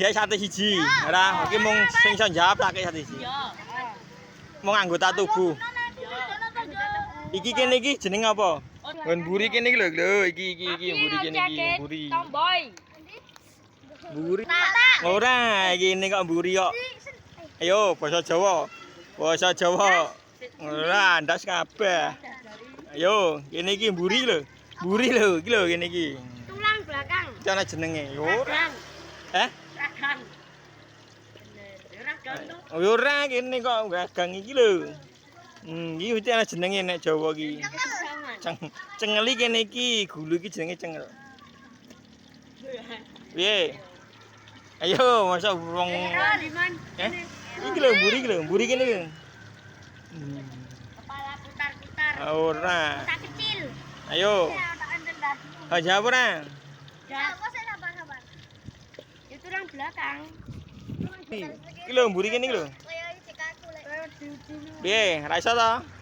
Dia sate siji. Ora, iki mung sing iso jawab tak sate siji. Mung anggota tubuh. Iki kene iki jeneng apa? Nggon mburi kene iki lho, iki mburi kene iki, mburi. Tomboy. Mburi. Ora, iki kok mburi kok. Ayo, basa Jawa. Basa Jawa. Ora, ndas kabeh. Ayo, kene iki mburi lho. Mburi lho, iki lho kene iki. Tulang belakang. Iki ana jenenge. Ora. Heh? Ragang. Bener. Ragang tuh. Ora kene kok gagang iki lho. Iki mesti ana jenenge nek Jawa iki. Cengeli kene iki, gulu iki jenenge cengel. Piye? Ayo, masa wong iki lho mburi kene lho. Kepala putar-putar. Ora. Otak kecil. Ayo. Aja ora. Sabar. Itu tulang belakang. Iki lho mburi kene iki lho. Piye? Ra iso to?